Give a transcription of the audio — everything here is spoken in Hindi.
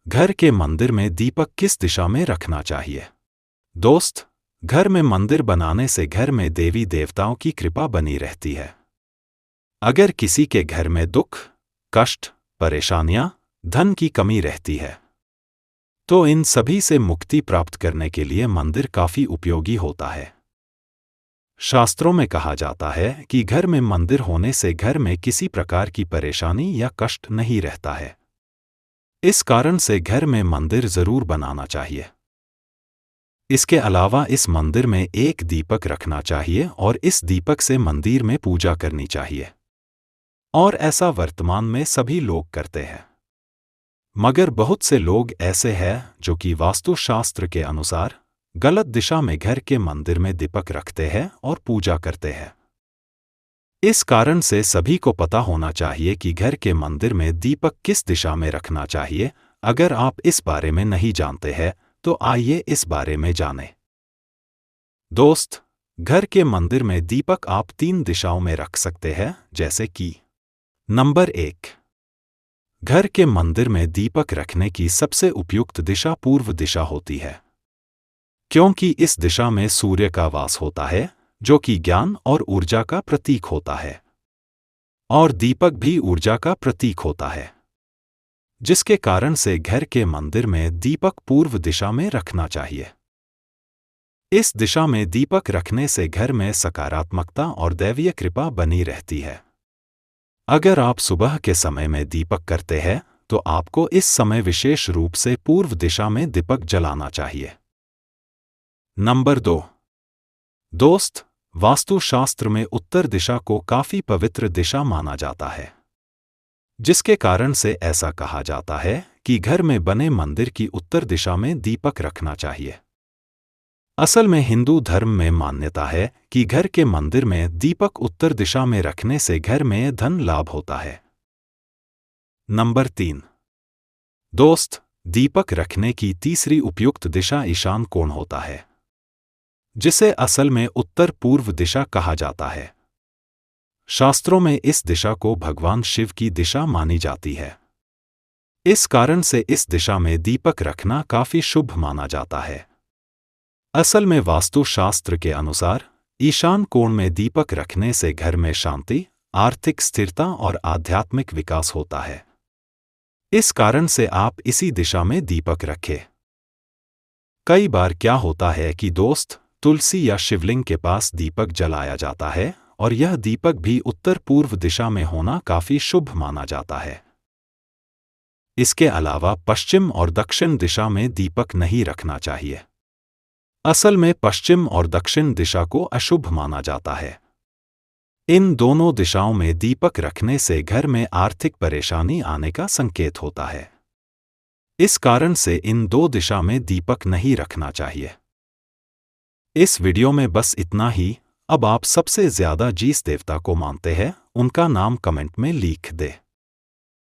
घर के मंदिर में दीपक किस दिशा में रखना चाहिए? दोस्त, घर में मंदिर बनाने से घर में देवी देवताओं की कृपा बनी रहती है। अगर किसी के घर में दुख, कष्ट, परेशानियां, धन की कमी रहती है, तो इन सभी से मुक्ति प्राप्त करने के लिए मंदिर काफी उपयोगी होता है। शास्त्रों में कहा जाता है कि घर में मंदिर होने से घर में किसी प्रकार की परेशानी या कष्ट नहीं रहता है। इस कारण से घर में मंदिर जरूर बनाना चाहिए। इसके अलावा इस मंदिर में एक दीपक रखना चाहिए और इस दीपक से मंदिर में पूजा करनी चाहिए। और ऐसा वर्तमान में सभी लोग करते हैं। मगर बहुत से लोग ऐसे हैं जो कि वास्तुशास्त्र के अनुसार गलत दिशा में घर के मंदिर में दीपक रखते हैं और पूजा करते हैं। इस कारण से सभी को पता होना चाहिए कि घर के मंदिर में दीपक किस दिशा में रखना चाहिए। अगर आप इस बारे में नहीं जानते हैं तो आइए इस बारे में जानें। दोस्त, घर के मंदिर में दीपक आप 3 दिशाओं में रख सकते हैं, जैसे कि नंबर 1, घर के मंदिर में दीपक रखने की सबसे उपयुक्त दिशा पूर्व दिशा होती है, क्योंकि इस दिशा में सूर्य का वास होता है, जो कि ज्ञान और ऊर्जा का प्रतीक होता है। और दीपक भी ऊर्जा का प्रतीक होता है, जिसके कारण से घर के मंदिर में दीपक पूर्व दिशा में रखना चाहिए। इस दिशा में दीपक रखने से घर में सकारात्मकता और दैवीय कृपा बनी रहती है। अगर आप सुबह के समय में दीपक करते हैं तो आपको इस समय विशेष रूप से पूर्व दिशा में दीपक जलाना चाहिए। नंबर 2, दोस्त, वास्तुशास्त्र में उत्तर दिशा को काफी पवित्र दिशा माना जाता है, जिसके कारण से ऐसा कहा जाता है कि घर में बने मंदिर की उत्तर दिशा में दीपक रखना चाहिए। असल में हिंदू धर्म में मान्यता है कि घर के मंदिर में दीपक उत्तर दिशा में रखने से घर में धन लाभ होता है। नंबर 3, दोस्त, दीपक रखने की तीसरी उपयुक्त दिशा ईशान कोण होता है, जिसे असल में उत्तर पूर्व दिशा कहा जाता है। शास्त्रों में इस दिशा को भगवान शिव की दिशा मानी जाती है। इस कारण से इस दिशा में दीपक रखना काफी शुभ माना जाता है। असल में वास्तुशास्त्र के अनुसार ईशान कोण में दीपक रखने से घर में शांति, आर्थिक स्थिरता और आध्यात्मिक विकास होता है। इस कारण से आप इसी दिशा में दीपक रखें। कई बार क्या होता है कि दोस्त, तुलसी या शिवलिंग के पास दीपक जलाया जाता है और यह दीपक भी उत्तर पूर्व दिशा में होना काफी शुभ माना जाता है। इसके अलावा पश्चिम और दक्षिण दिशा में दीपक नहीं रखना चाहिए। असल में पश्चिम और दक्षिण दिशा को अशुभ माना जाता है। इन दोनों दिशाओं में दीपक रखने से घर में आर्थिक परेशानी आने का संकेत होता है। इस कारण से इन 2 दिशा में दीपक नहीं रखना चाहिए। इस वीडियो में बस इतना ही। अब आप सबसे ज्यादा जिस देवता को मानते हैं उनका नाम कमेंट में लिख दें।